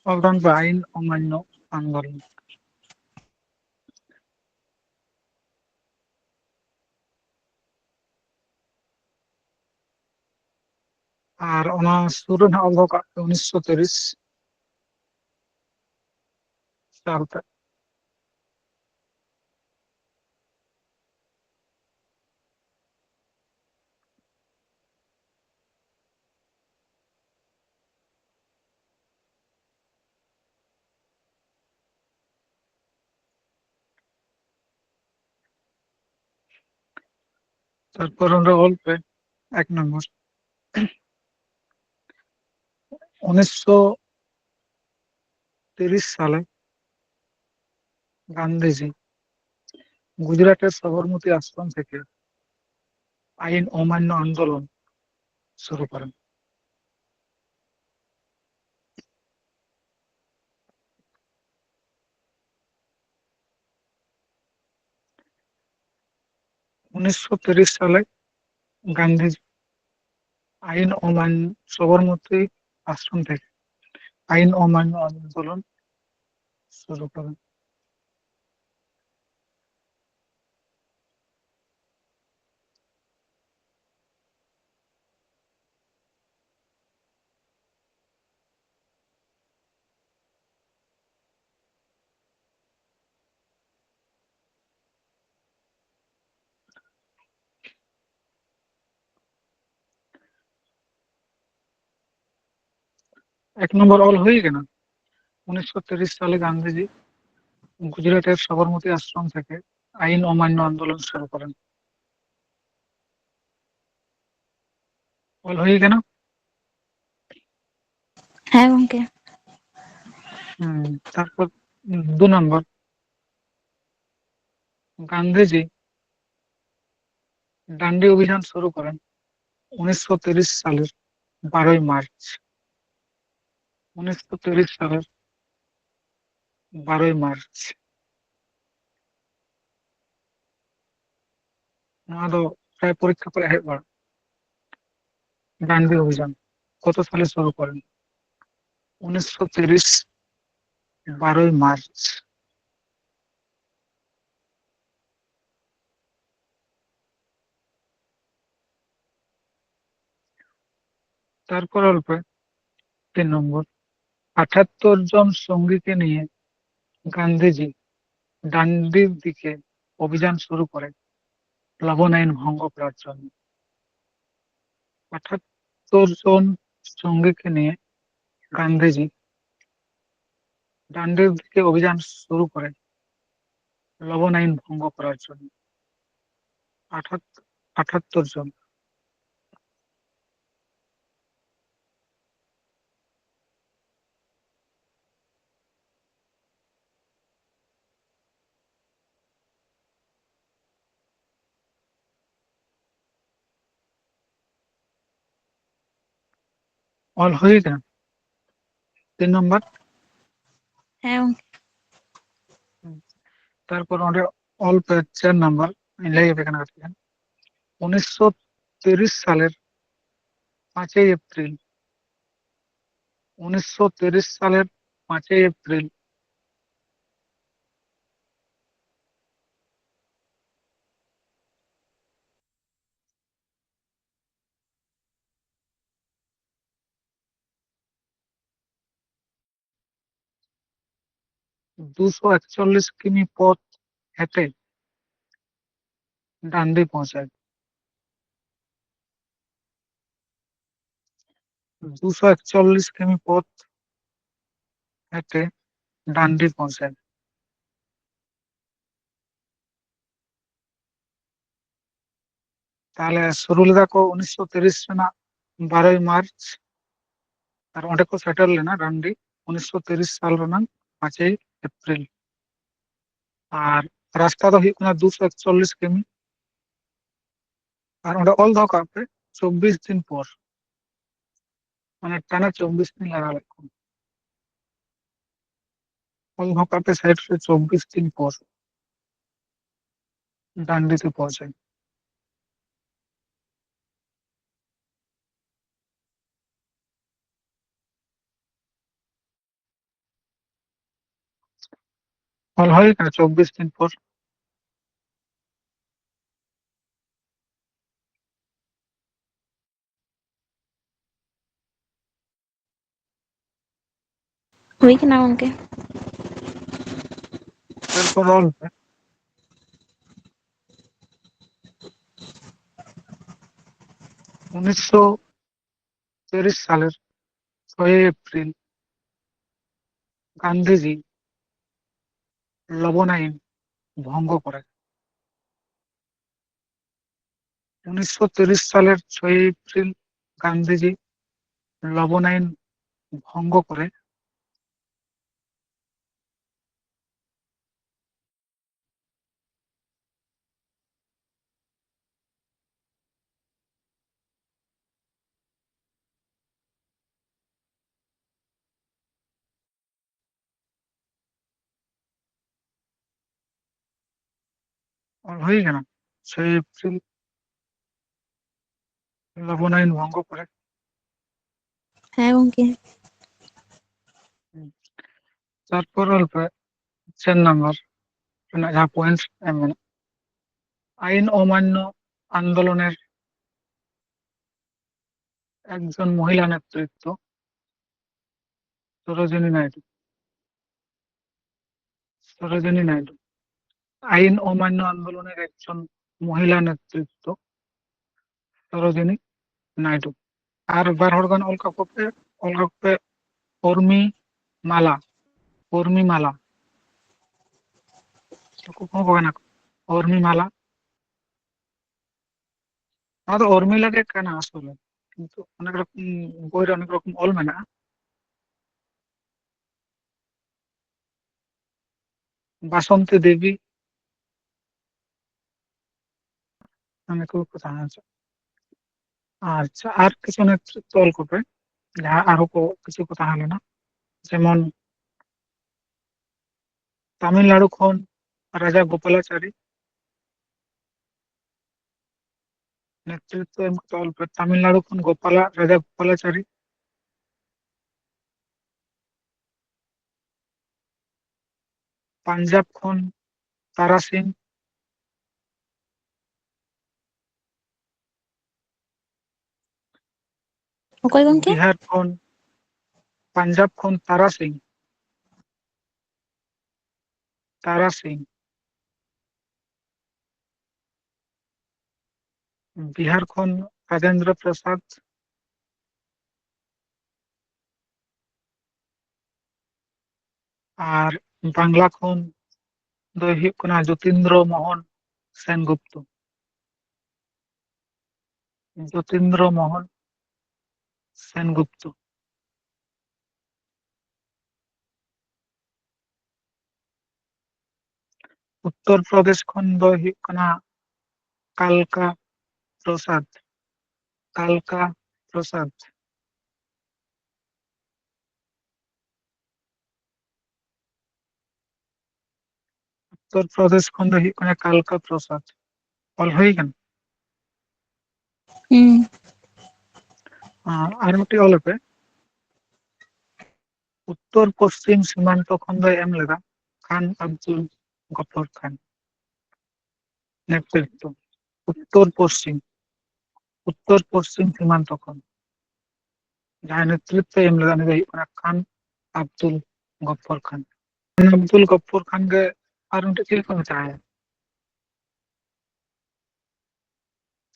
All-round বা আইন অমান্য আন্দোলন। ᱟᱨ ᱚᱱᱟ ᱥᱩᱨ ᱨᱮ ᱱᱟᱦᱟᱜ ᱚᱞ ᱫᱚᱦᱚ ᱠᱟᱜ ᱯᱮ 1930 ᱥᱟᱞᱛᱮ᱾ তারপর আমরা অল পে 1 নম্বর 1930 সালে গান্ধীজি গুজরাটের সবরমতী আশ্রম থেকে আইন অমান্য আন্দোলন শুরু করেন। 1930 সালে গান্ধীজি আইন অমান্য সবরমতী আশ্রম থেকে আইন অমান্য আন্দোলন শুরু করেন। 1 নম্বর অল হয়ে গেল। 1930 সালে গান্ধীজি গুজরাটের সবরমতী আশ্রম থেকে আইন অমান্য আন্দোলন শুরু করেন। অল হয়ে গেল। হ্যাঁ গঙ্কে। তারপর 2 নম্বর গান্ধীজি ডান্ডি অভিযান শুরু করেন 1930 সালের 12ই মার্চ। 1930 সালের 12ই মার্চ। ᱱᱚᱣᱟ ᱫᱚ প্রায় পরীক্ষা করে হেড বার। ডান্ডি অভিযান কত সালে শুরু করেন? 1930 12ই মার্চ। তারপর অল্প 3 নম্বর 78 জন সঙ্গীকে নিয়ে গান্ধীজি ডান্ডির দিকে অভিযান শুরু করেন লবণ আইন ভঙ্গ করার জন্য। 78 জন সঙ্গীকে নিয়ে গান্ধীজি ডান্ডির দিকে অভিযান শুরু করেন লবণ আইন ভঙ্গ করার জন্য। 78 জন। অল হয়ে গেল। 3 নম্বর। হ্যাঁ গঙ্কে। তারপর আমাদের অল্প 4 নম্বর মিলাই এখানে রাখলেন 1930 সালের 5ই এপ্রিল। 1930 সালের 5ই এপ্রিল 241 কিমি পথ হেঁটে ডান্ডি পৌঁছায়। 241 কিমি পথ হেঁটে ডান্ডি পৌঁছায়। তাহলে শুরু ᱞᱮᱫᱟ ᱠᱚ 1930 ᱨᱮᱱᱟᱜ 12ই ᱢᱟᱨᱪ ᱟᱨ ᱚᱸᱰᱮ ᱠᱚ ᱥᱮᱴᱮᱨ ᱞᱮᱱᱟ ᱰᱟন্ᱰি 1930 ᱥᱟᱞ ᱨᱮᱱᱟᱜ 5ই এপ্রিল। আর রাস্তা ᱫᱚ ᱦᱩᱭᱩᱜ ᱠᱟᱱᱟ 241 কিমি। আর ᱚᱸᱰᱮ ᱚᱞ ᱫᱚᱦᱚ ᱠᱟᱜ ᱯᱮ 24 দিন পর, মানে টানা 24 দিন লাগা ᱞᱮᱫ ᱠᱚ। ᱚᱞ ᱫᱚᱦᱚ ᱠᱟᱜ ᱯᱮ সাইড রে 24 দিন পর ডান্ডিতে পৌঁছায়। ᱚᱞ ᱦᱩᱭ ᱟᱠᱟᱱᱟ 24 দিন পর। ᱦᱩᱭ ᱠᱟᱱᱟ ᱜᱚᱝᱠᱮ। এরপর অল পে 1930 সালের 6 এপ্রিল গান্ধীজি লবণ আইন ভঙ্গ করে। 1930 সালের 6 এপ্রিল গান্ধীজি লবণ আইন ভঙ্গ করে হয়ে গেল 6 এপ্রিল লবণ আইন ভঙ্গ করে। হ্যাঁ গংকে। তারপর অল্প 4 নম্বর যা পয়েন্টস আইন অমান্য আন্দোলনের একজন মহিলা নেতৃত্ব সরোজিনী নাইডু। সরোজিনী নাইডু আইন অমান্য আন্দোলনের একজন মহিলা নেতৃত্ব সরোজিনী নাইডু। আর বার হড় গান অলকা কপে উর্মি মালা। উর্মি মালা কখনো কবে না উর্মি মালা। আমাদের উর্মিলাকে কেন আসলে কিন্তু অনেক রকম বইয়ের অনেক রকম অল মেনা। বাসন্তী দেবী অনেক কথা আছে। আচ্ছা আর কিছু নেতৃত্ব অল করবে যা আরো কিছু কথা হলো না, যেমন তামিলনাড়ু খন রাজা গোপালাচারী নেতৃত্ব অল্প। তামিলনাড়ু খন রাজা গোপালাচারী। পাঞ্জাব খন তারা সিং। অকয় গংকে? বিহার খন পাঞ্জাব খন তারা সিং। তারা সিং। বিহার খন রাজেন্দ্র প্রসাদ। আর বাংলা খন হুᱭᱩᱜ ᱠᱟᱱᱟ জ্যোতিন্দ্র মোহন সেনগুপ্ত। জ্যোতিন্দ্র মোহন সেনগুপ্ত। উত্তর প্রদেশ খন হুᱭᱩᱜ ᱠᱟᱱᱟ কালকা প্রসাদ। কালকা প্রসাদ। উত্তর প্রদেশ খন হুᱭᱩᱜ ᱠᱟᱱᱟ কালকা প্রসাদ। অল হয়ে গেল। হুম। আর মিটি অল্পে উত্তর পশ্চিম সীমান্ত খন্ড এম লেদা খান আব্দুল গফর খান নেতৃত্ব। উত্তর পশ্চিম উত্তর পশ্চিম সীমান্ত খন্ড যার নেতৃত্ব এম লেদা উনি হুᱭᱩᱜ ᱠᱟᱱᱟ খান আব্দুল গফর খান। আব্দুল গফর খান কে আর মিটি ᱪᱮᱫ ᱠᱚ ᱢᱮᱛᱟᱭᱟ?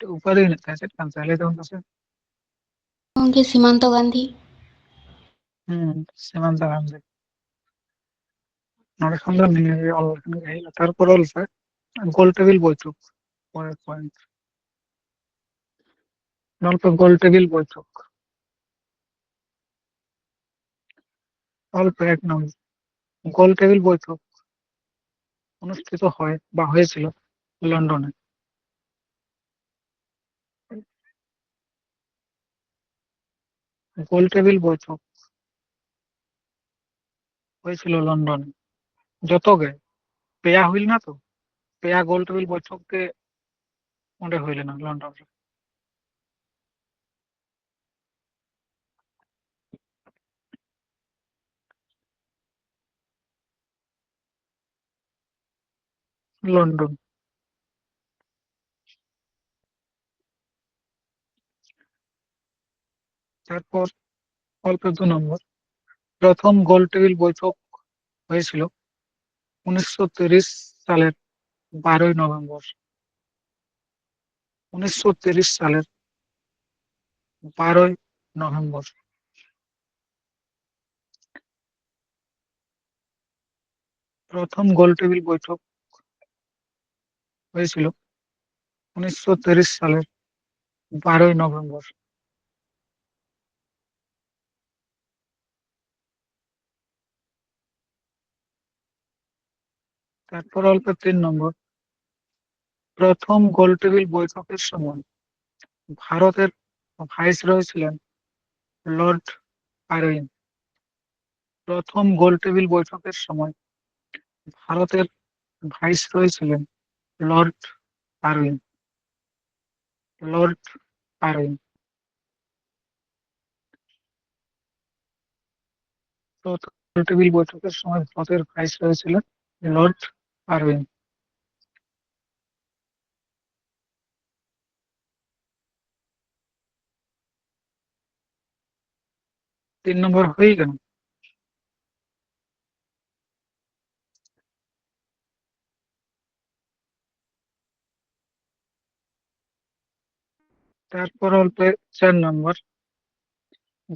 উপাধি হেᱱᱟᱜ ᱛᱟᱭᱟ ᱪᱮᱫ ᱠᱟᱱ ᱛᱟᱭᱟ ᱞᱟᱹᱭ ᱛᱟᱵᱚᱱ ᱯᱟᱥᱮ? গংকে সীমান্ত গান্ধী। সীমান্ত গান্ধী। নড়ে ᱠᱷᱚᱱ ᱫᱚ ᱱᱤᱭᱟᱹ ᱜᱮ ᱚᱞ ᱞᱮᱠᱷᱟᱱ ᱜᱮ ᱦᱩᱭᱩᱜᱼᱟ। ᱛᱟᱨᱯᱚর ᱚᱞ ᱯᱮ গোল টেবিল বৈঠক। পরের পয়েন্ট অল্প গোল টেবিল বৈঠক। অল্প 1 নম্বর গোল টেবিল বৈঠক অনুষ্ঠিত হয় বা হয়েছিল লন্ডনে। গোল টেবিল বৈঠক হয়েছিল লন্ডনে। যত গে পেয়া হইল না তো পেয়া গোল টেবিল বৈঠক কে ওঁᱰᱮ ᱦᱩᱭ ᱞᱮᱱᱟ ᱞᱚᱱᱰᱚᱱ ᱨᱮ। লন্ডন। তারপর অল্প 2 নম্বর, প্রথম গোল টেবিল বৈঠক হয়েছিল 1930 সালের 12ই নভেম্বর। 1930 সালের 12ই নভেম্বর। প্রথম গোল টেবিল বৈঠক হয়েছিল 1930 সালের 12ই নভেম্বর। তারপর অল্প 3 নম্বর, প্রথম গোল টেবিল বৈঠকের সময় ভারতের ভাইসরয় ছিলেন লর্ড আরউইন। প্রথম গোল টেবিল বৈঠকের সময় ভারতের ভাইসরয় ছিলেন লর্ড আরউইন। Lord Irwin. প্রথম গোল টেবিল বৈঠকের সময় ভারতের ভাইসরয় ছিলেন লর্ড আরউইন। 3 নম্বর হয়ে গেল। তারপর অল্প 4 নম্বর,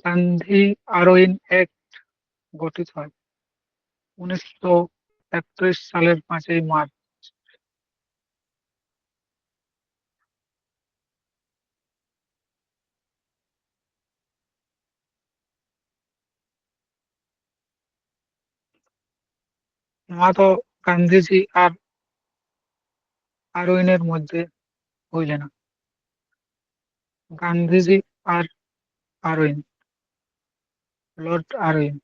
গান্ধী আরউইন অ্যাক্ট গঠিত হয় 1931 সালের 5ই মার্চ। নওয়া তো গান্ধীজি আর আরউইনের মধ্যে হইলে না। গান্ধীজি আর আরউইন, লর্ড আরউইন।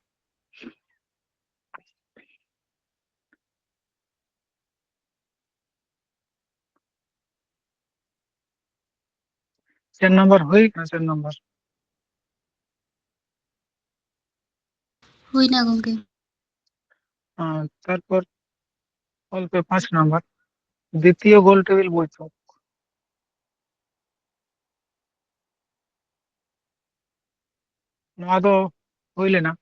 4 নম্বর হয়ে গেল। 4 নম্বর। ᱦᱩᱭ ᱱᱟ ᱜᱚᱝᱠᱮ তারপর অল্প 5 নম্বর, দ্বিতীয় গোল টেবিল বৈঠক। নওয়া ᱫᱚ ᱦᱩᱭ ᱞᱮᱱᱟ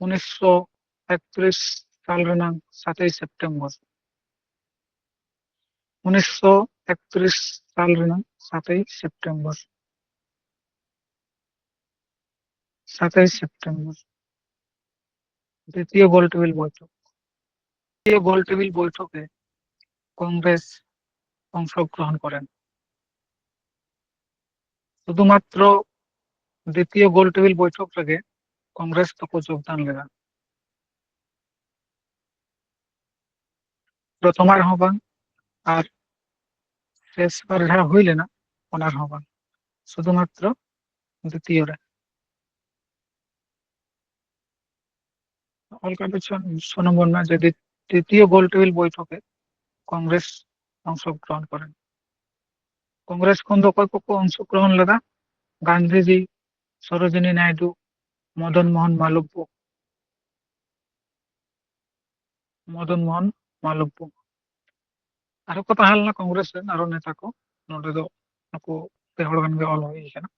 1931 ᱥᱟᱞ ᱨᱮᱱᱟᱜ 7ই সেপ্টেম্বর। 1931 সাল রেনাং 7ই সেপ্টেম্বর। 7ই সেপ্টেম্বর দ্বিতীয় গোল টেবিল বৈঠক। দ্বিতীয় গোল টেবিল বৈঠকে কংগ্রেস অংশগ্রহণ করেন। শুধুমাত্র দ্বিতীয় গোল টেবিল বৈঠক রেগে কংগ্রেস তক যোগদান লেগা। প্রথমার হবান আর শেষবার যাহা হইলে না ওনার হবান, শুধুমাত্র দ্বিতীয় রে। অলকা 6 নম্বর না যে তৃতীয় গোল টেবিল বৈঠকে কংগ্রেস অংশগ্রহণ করেন। কংগ্রেস কোন অকয় কো অংশগ্রহণ লেগা? গান্ধীজি, সরোজিনী নাইডু, মদন মোহন মালব্য। মদন মোহন মালব্য আরো কো তাᱦᱮᱸ ᱞᱮᱱᱟ ᱠᱚᱝᱜᱨᱮᱥ ᱨᱮᱱ ᱟᱨᱚ ᱱᱮᱛᱟ ᱠᱚ, ᱱᱚᱰᱮ ᱫᱚ ᱱᱩᱠᱩ ᱯᱮ ᱦᱚᱲ ᱜᱟᱱ ᱜᱮ ᱚᱞ ᱦᱩᱭ ᱟᱠᱟᱱᱟ,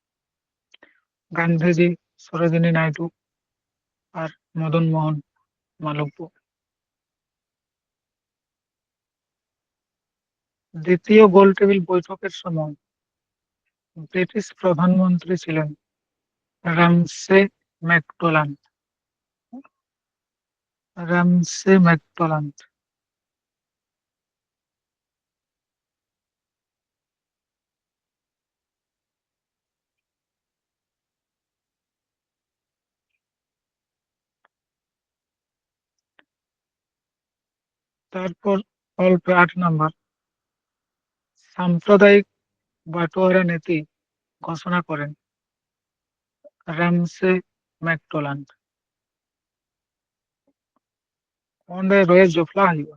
গান্ধীজি, সরোজিনী নাইডু আর মদন মোহন মালব্য। দ্বিতীয় গোল টেবিল বৈঠকের সময় ব্রিটিশ প্রধানমন্ত্রী ছিলেন রামসে ম্যাকডোনাল্ড। রামসে ম্যাকডোনাল্ড। তারপর অল্প 8 নম্বর, সাম্প্রদায়িক বাটোয়ারা নীতি ঘোষণা করেন রামসে ম্যাকডোনাল্ড। ᱚᱸᱰᱮ ᱨᱚᱭᱮᱞ ᱡᱚᱯᱲᱟᱣ ᱦᱩᱭᱩᱜᱼᱟ,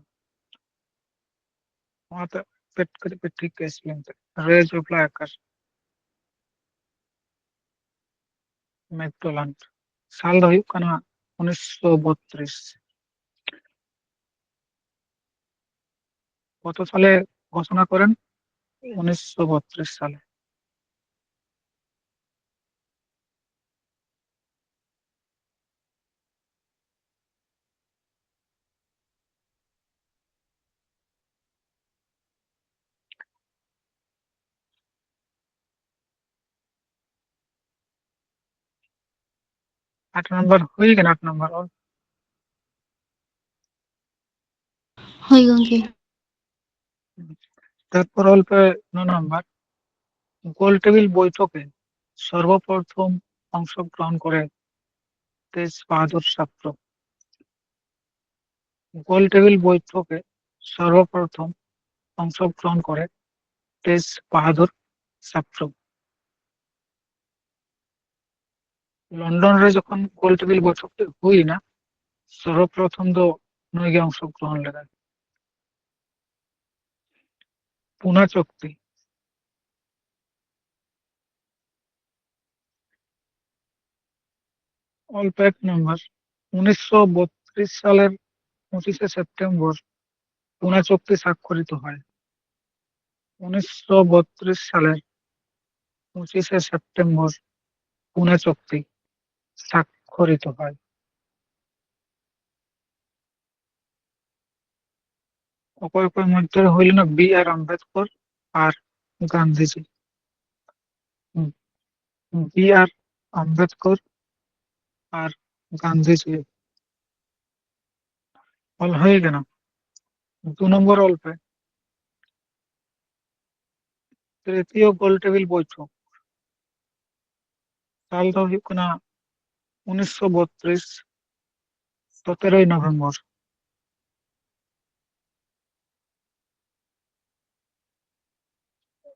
ᱚᱱᱟᱛᱮ ᱯᱮᱴ ᱠᱟᱹᱴᱤᱡ ᱯᱮ ᱴᱷᱤᱠ ᱠᱮ ᱥᱯᱮᱞᱤᱝ ᱛᱮ ᱨᱚᱭᱮᱞ ᱡᱚᱯᱲᱟᱣ ᱟᱠᱟᱨ ᱢᱮᱠᱰᱳনাল্ড। সাল ᱫᱚ ᱦᱩᱭᱩᱜ ᱠᱟᱱᱟ 1932। কত সালে ঘোষণা করেন? 1932 সালে। আট নম্বর হয়ে গেল, 8 নম্বর। ᱦᱳᱭ ᱜᱚᱝᱠᱮ তারপর অল্প 9 নম্বর, গোল টেবিল বৈঠকে সর্বপ্রথম অংশগ্রহণ করে তেজ বাহাদুর শাস্ত্র। গোল টেবিল বৈঠকে সর্বপ্রথম অংশগ্রহণ করে তেজ বাহাদুর শাস্ত্র। লন্ডନରେ যখন গোল টেবিল বৈঠকটি হুই না, সর্বপ্রথম তো নইগে অংশগ্রহণ লেগে পুনা চুক্তি। অল্প 1 নম্বর, 1932 সালের 25শে সেপ্টেম্বর পুনা চুক্তি স্বাক্ষরিত হয়। 1932 সালের 25শে সেপ্টেম্বর পুনা চুক্তি স্বাক্ষরিত হয়। অপর অপর মধ্যে হইল না B.R. আম্বেদকর আর গান্ধীজি। B.R. আম্বেদকর আর গান্ধীজি বল হয়ে গেল। 2 নম্বর অল্পে, তৃতীয় গোল টেবিল বৈঠক সাল ᱫᱚ ᱦᱩᱭᱩᱜ ᱠᱟᱱᱟ 1932 17 নভেম্বর।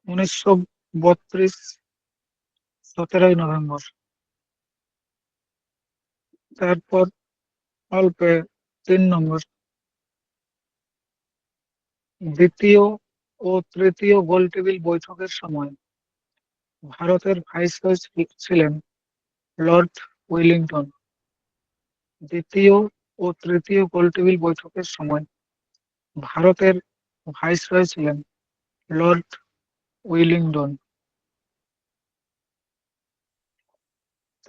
1932 17 নভেম্বর। তারপর অল্পে 3 নম্বর, দ্বিতীয় ও তৃতীয় গোল টেবিল বৈঠকের সময় ভারতের ভাইসরয় ছিলেন লর্ড ওয়েলিংটন। দ্বিতীয় ও তৃতীয় গোল টেবিল বৈঠকের সময় ভারতের ভাইসরয় ছিলেন লর্ড ওয়েলিংটন।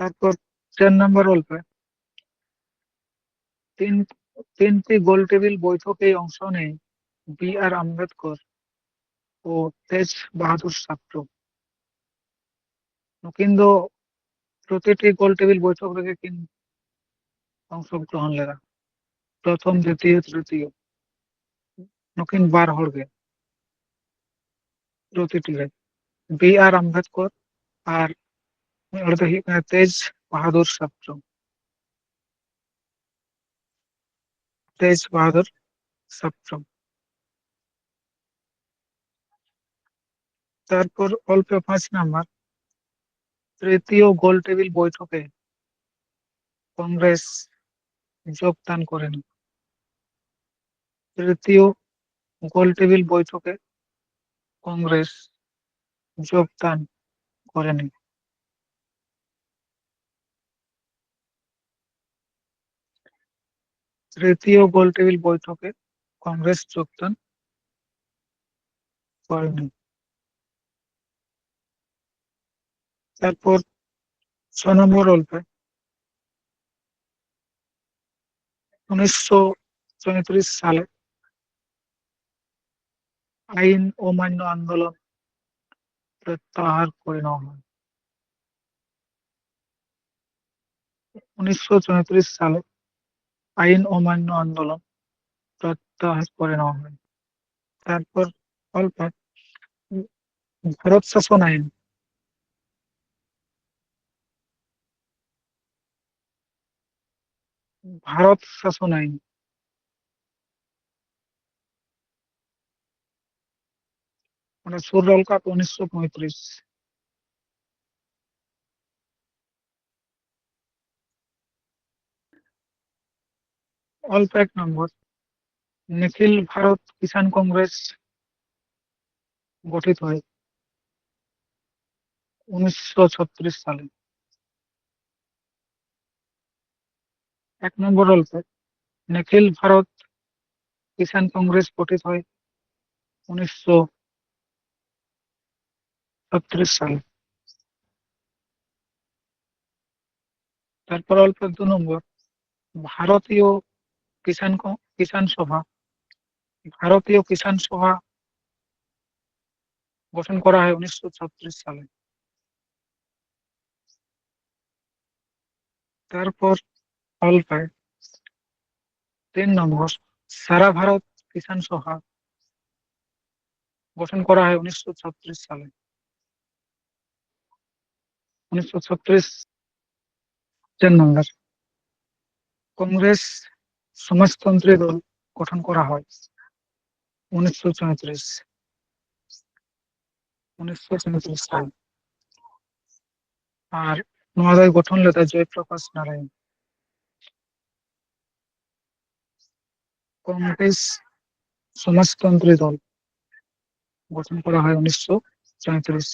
তারপর 4 নম্বর অল্পে, তিন তিনটি গোল টেবিল বৈঠকে অংশ নেয় B.R. আম্বেদকর ও তেজ বাহাদুর শাস্ত্র। কিন্তু প্রতিটি গোল টেবিল বৈঠক রেখে অংশগ্রহণ লেগা প্রথম দ্বিতীয় তৃতীয় নকিন 12 হড় গে প্রতিটি রে B.R. আম্বেদকর আর ᱚᱸᱰᱮ ᱫᱚ ᱦᱩᱭᱩᱜ ᱠᱟᱱᱟ তেজ বাহাদুর শাস্ত্র। তেজ বাহাদুর শাস্ত্র। তারপর অল্প 5 নম্বর, তৃতীয় গোল টেবিল বৈঠকে কংগ্রেস যোগদান করেন। তৃতীয় গোল টেবিল বৈঠকে কংগ্রেস যোগদান করেনি। তৃতীয় গোল টেবিল বৈঠকে কংগ্রেস যোগদান করেনি। তারপর 6 নম্বর অল্পে, 1934 সালে আইন অমান্য আন্দোলন প্রত্যাহার করে নেওয়া হয়। 1934 সালে আইন অমান্য আন্দোলন প্রত্যাহার করে নেওয়া হয়। তারপর অল্প ভারত শাসন আইন। ভারত শাসন আইন মানে সুররল কাপ 1935। অল্প 1 নম্বর, নিখিল ভারত কিষাণ কংগ্রেস গঠিত হয় 1936 সালে। 1 নম্বর অল্পে, নিখিল ভারত কিষাণ কংগ্রেস গঠিত হয় 1936 সালে। তারপর অল্প 2 নম্বর, ভারতীয় কিষাণ সভা। ভারতীয় কিষাণ সভা গঠন করা হয় 1936 সালে। তারপর অল্প 3 নম্বর, সারা ভারত কিষাণ সভা গঠন করা হয় 1936 সালে। 1936। 4 নম্বর, কংগ্রেস সমাজতন্ত্রী দল গঠন করা হয় 1934। 1934 সাল। আর নওয়াজয় গঠন লেদা জয়প্রকাশ নারায়ণ। কংগ্রেস সমাজতন্ত্রী দল গঠন করা হয় 1934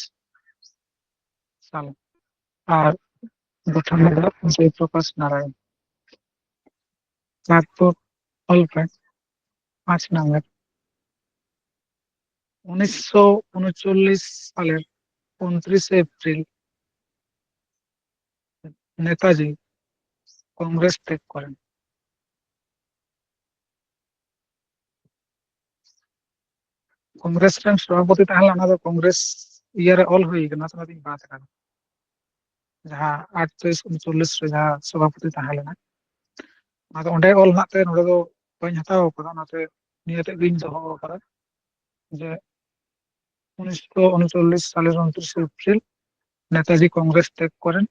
সালে। আর গঠন লেদা জয়প্রকাশ নারায়ণ। তারপর অল্প 5 নম্বর, 1939 সালের 29 এপ্রিল নেতাজি কংগ্রেস ত্যাগ করেন। ᱠᱚᱝᱜᱨᱮᱥ ᱨᱮᱱ ᱥᱚᱵᱷᱟᱯᱚᱛᱤ ᱛᱟᱦᱮᱸ ᱞᱮᱱᱟ, ᱚᱱᱟ ᱫᱚ ᱠᱚᱝᱜᱨᱮᱥ ᱤᱭᱟᱹᱨᱮ ᱚᱞ ᱦᱩᱭ ᱠᱟᱱᱟ, ᱚᱱᱟᱛᱤᱧ ᱵᱟᱫ ᱠᱟᱫᱟ᱾ ᱡᱟᱦᱟᱸ 38-39 ᱨᱮ ᱡᱟᱦᱟᱸ ᱥᱚᱵᱷᱟᱯᱚᱛᱤ ᱛᱟᱦᱮᱸ ᱞᱮᱱᱟ, ᱚᱱᱟ ᱫᱚ ᱚᱸᱰᱮ ᱚᱞ ᱦᱮᱱᱟᱜ ᱛᱮ ᱱᱚᱰᱮ ᱫᱚ ᱵᱟᱹᱧ ᱦᱟᱛᱟᱣ ᱠᱟᱫᱟ, ᱚᱱᱟᱛᱮ ᱱᱤᱭᱟᱹ ᱛᱮᱫ ᱜᱤᱧ ᱫᱚᱦᱚ ᱠᱟᱫᱟ যে 1939 সালের 29 এপ্রিল নেতাজি কংগ্রেস ত্যাগ করেন।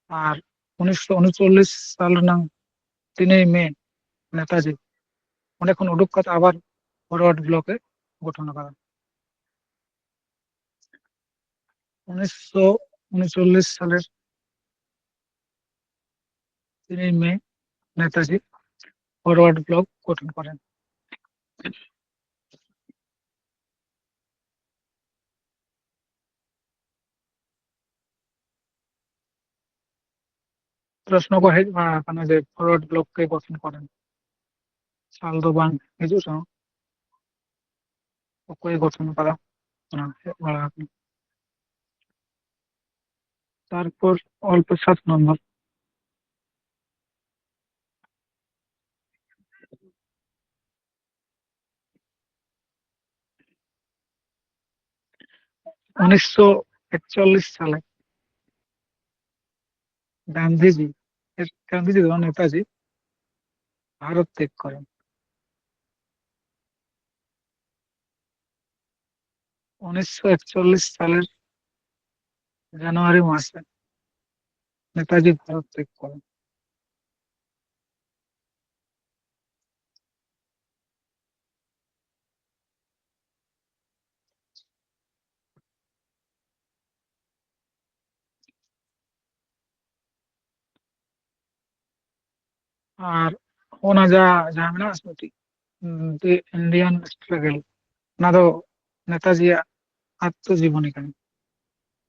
আর 1939 সাল ᱨᱮᱱᱟᱜ 3 মে নেতাজি ᱚᱸᱰᱮ ᱠᱷᱚᱱ ᱩᱰᱩᱠ ᱠᱟᱛᱮ আবার ফরওয়ার্ড ব্লকে গঠন করেন। 1939 সালের 3 মে নেতাজি ফরওয়ার্ড ব্লক গঠন করেন। প্রশ্ন ᱠᱚ ᱦᱮᱡ ᱵᱟᱲᱟ ᱟᱠᱟᱱᱟ ᱡᱮ ফরওয়ার্ড ব্লক কে গঠন করেন, সাল ᱫᱚ ᱵᱟᱝ ᱦᱤᱡᱩᱜ ᱨᱮᱦᱚᱸ ᱚᱠᱚᱭ গঠন করা ᱚᱱᱟ ᱦᱮᱡ ᱵᱟᱲᱟ ᱟᱠᱟᱱᱟ। তারপর অল্প 7 নম্বর, উনিশশো 41 সালে গান্ধীজি গান্ধীজি ও নেতাজি ভারত ত্যাগ করেন। 1941 সালের জানুয়ারি মাসে নেতাজি ভারত ত্যাগ করেন। আর ᱚᱱᱟ ᱡᱟᱦᱟᱸ ᱢᱮᱱᱟᱜᱼᱟ ᱥᱮ ᱢᱤᱫᱴᱤᱡ ᱫᱤ ᱤন্ডিয়ান ᱥᱴᱨᱟᱜᱮᱞ, ᱚᱱᱟ ᱫᱚ নেতাজিয়াᱜ আত্মজীবনী ᱠᱟᱱᱟ,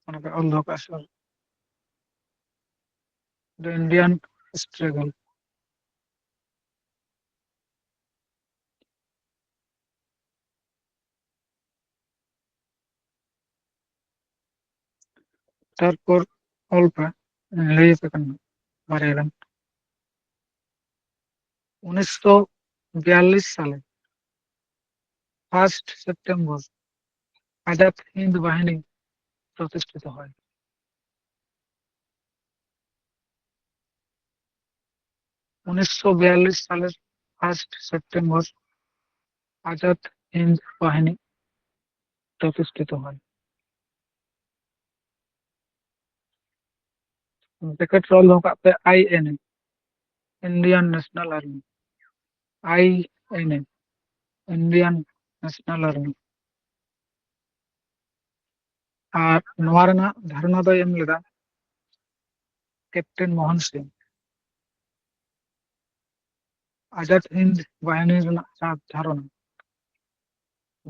ᱚᱱᱟ ᱯᱮ ᱚᱞ ᱫᱚᱦᱚ ᱠᱟᱜᱼᱟ ᱥᱮ ᱵᱟᱝ? ᱫᱤ ᱤন্ডিয়ান স্ট্রাগল। তারপর অল্প ᱞᱟᱹᱭ ᱟᱯᱮ ᱠᱟᱱᱟ ᱵᱟᱨᱭᱟ ᱜᱟᱱ। 1942 সালে 1 সেপ্টেম্বর আজাদ হিন্দ বাহিনী প্রতিষ্ঠিত হয়। 1942 সালের 1 সেপ্টেম্বর আজাদ হিন্দ বাহিনী প্রতিষ্ঠিত হয়। ব্র্যাকেট রোল হোক पे INA, Indian National Army. INA, Indian National Army. আর নোয়া রেনাᱜ ধারণা দᱚᱭ ᱮᱢ ᱞᱮᱫᱟ ক্যাপ্টেন মোহন সিং। আজাদ হিন্দ বাহিনী রেনাᱜ ᱡᱟᱦᱟᱸ ধারণা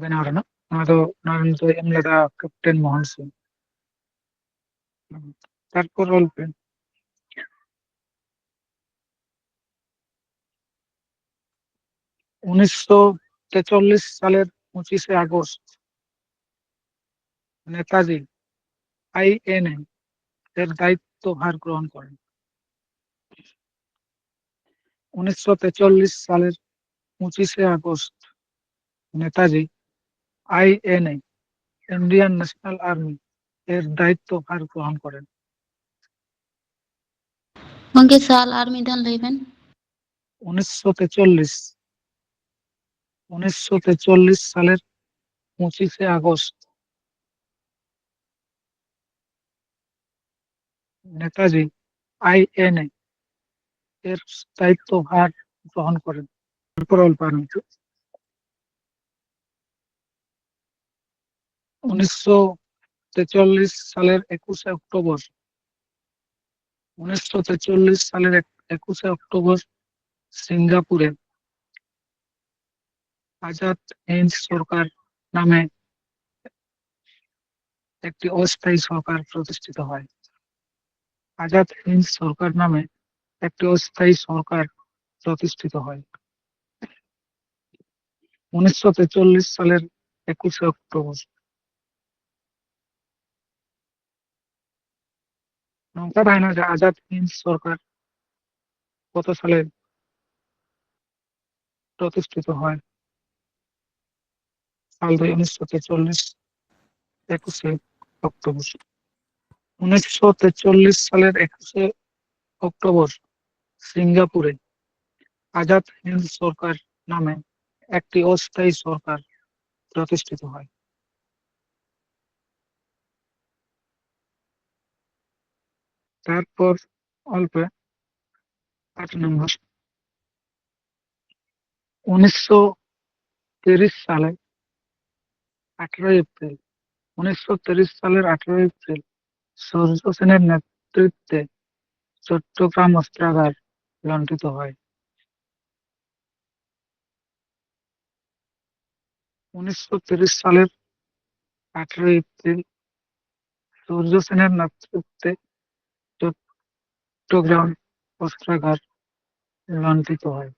ᱵᱮᱱᱟᱣ ᱨᱮᱱᱟᱜ, ᱚᱱᱟ দᱚᱭ ᱮᱢ ᱞᱮᱫᱟ ক্যাপ্টেন মোহন সিং। তারপর অল্প 1943 সালের 25 আগস্ট নেতাজি আইএনএ এর দায়িত্বভার গ্রহণ করেন। 1943 সালের 25 August Netaji INA Indian National army এর দায়িত্বভার গ্রহণ করেন। गंके साल आर्मी धन लेबेन 1943 সালের 25 আগস্ট নেতাজি আইএনএ এর দায়িত্বভার গ্রহণ করেন। তারপর অল্প আরম্ভ 1943 সালের 21 অক্টোবর 21 সিঙ্গাপুরে আজাদ হিন্দ সরকার নামে একটি অস্থায়ী সরকার প্রতিষ্ঠিত হয়। আজাদ হিন্দ সরকার নামে একটি অস্থায়ী সরকার প্রতিষ্ঠিত হয় 1943 সালের 21 অক্টোবর। নৌকা বাহিনী যে আজাদ হিন্দ সরকার কত সালে প্রতিষ্ঠিত হয়? সাল 1943 21 অক্টোবর। 1943 সালের 21 অক্টোবর সিঙ্গাপুরে আজাদ হিন্দ সরকার নামে একটি অস্থায়ী সরকার প্রতিষ্ঠিত হয়। তারপর অল্প 8 নম্বর 1930 সালে 18 এপ্রিল 18 সূর্য সেনের নেতৃত্বে চট্টগ্রাম অস্ত্রাগার লুণ্ঠিত হয়। 1930 সালের 18 এপ্রিল সূর্য সেনের নেতৃত্বে চট্টগ্রাম অস্ত্রাগার লুণ্ঠিত হয়।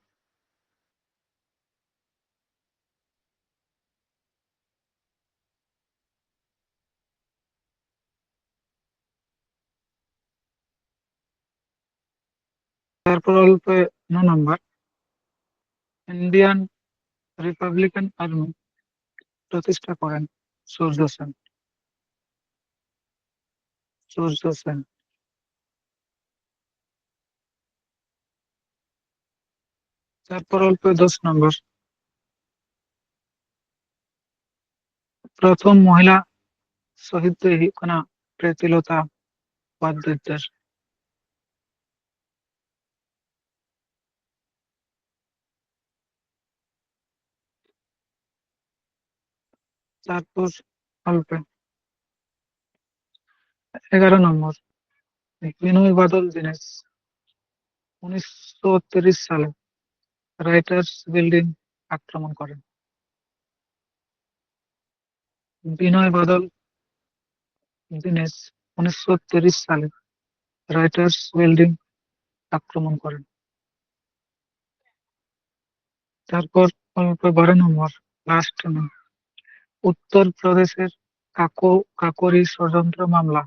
তারপর অল্প 9 নম্বর ইন্ডিয়ান রিপাবলিকান আর্মি প্রতিষ্ঠা করেন সূর্য সেন। সূর্য সেন। তারপর অল্প 10 নম্বর প্রথম মহিলা শহীদ ᱫᱚᱭ ᱦᱩᱭᱩᱜ ᱠᱟᱱᱟ ᱯᱨᱮᱛᱤᱞᱚᱛᱟ ওয়াদ্দেদার। তারপর অল্প 11 নম্বর বিনয় বাদল দীনেশ 1930 সালে রাইটার্স বিল্ডিং আক্রমণ করেন। বিনয় বাদল দীনেশ 1930 সালে রাইটার্স বিল্ডিং আক্রমণ করেন। তারপর অল্প 12 নম্বর লাস্ট উত্তর প্রদেশের কাকোরি ষড়যন্ত্র মামলা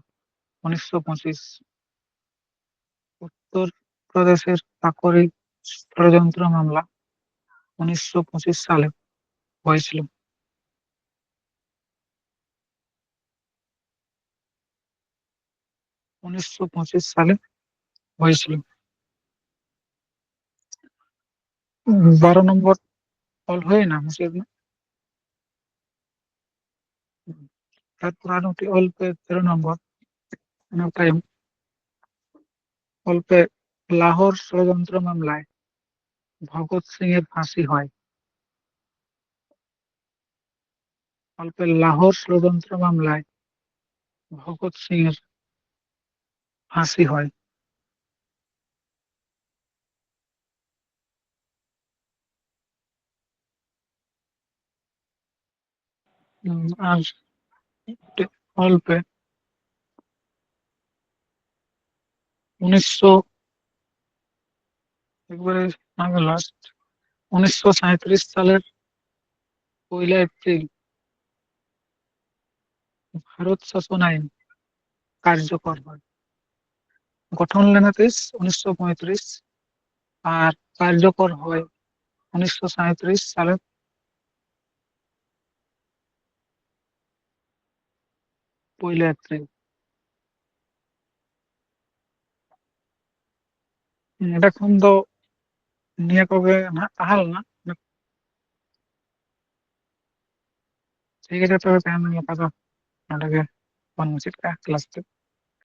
1925। উত্তর প্রদেশের কাকোরি ষড়যন্ত্র মামলা 1925 সালে হয়েছিল। 1925 সালে হয়েছিল। 12 নম্বর অল হয়ে না মুসলিম। তারপর আরেকটি অল্প 13 নম্বর টাইম অল্প লাহোর ষড়যন্ত্র মামলায় ভগৎ সিং এর ফাঁসি হয়। অল্প লাহোর ষড়যন্ত্র মামলায় ভগৎ সিং এর ফাঁসি হয়। আর অল্প 1900 একবারে আগে লাস্ট 1937 সালের পয়লা এপ্রিল ভারত শাসন আইন কার্যকর হয়। গঠন লেনা দেশ 1935 আর কার্যকর হয় 1937 সালে। পয়লা এপ্রিল। ᱮᱸᱰᱮ ᱠᱷᱚᱱ ᱫᱚ ᱱᱤᱭᱟᱹ ᱠᱚᱜᱮ ᱱᱟᱦᱟᱜ ᱛᱟᱦᱮᱸ ᱞᱮᱱᱟ᱾ ᱴᱷᱤᱠ ᱟᱪᱷᱮ ᱛᱚᱵᱮ ᱛᱮᱦᱮᱧ ᱜᱟᱯᱟ ᱫᱚ ᱱᱚᱰᱮ ᱜᱮ ᱵᱚᱱ ᱢᱩᱪᱟᱹᱫ ᱠᱟᱜᱼᱟ ᱠᱞᱟᱥ ᱫᱚ।